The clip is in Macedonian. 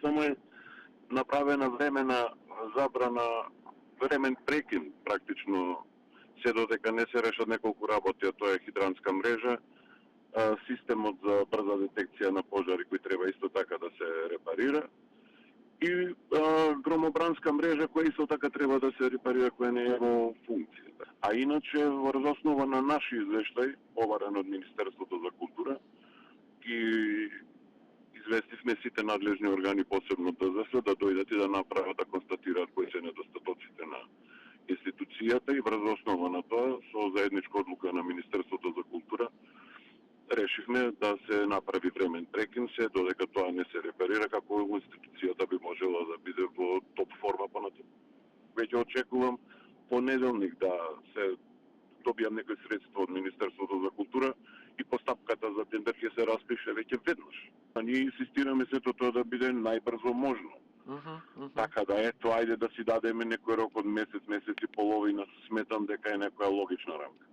само е направена времена забрана, времен прекин практично, се додека не се решат неколку работи, а тоа е хидранска мрежа, системот за брза детекција на пожари кој треба исто така да се репарира и громобранска мрежа која исто така треба да се репарира, која не е во функција. А иначе, врз основа на наши извештај, оварен од Министерството за култура, ги известивме сите надлежни органи, посебно ДЗС, да дојдат и да направат, да констатираат кои се недостатоците на институцијата и врз основа на тоа, со заедничка одлука на Министерството за култура, решивме да се направи времен прекин, се додека тоа не се репарира, како институцијата би можела да биде во топ форма понатаму. Веќе очекувам понеделник да се добијам некои средства од Министерството за култура и постапката за тендер ќе се распише веќе веднаш. А ние инсистираме сето тоа да биде најбрзо можно. Така да ето, ајде да си дадеме некој рок од месец, месец и половина, сметам дека е некоја логична рамка.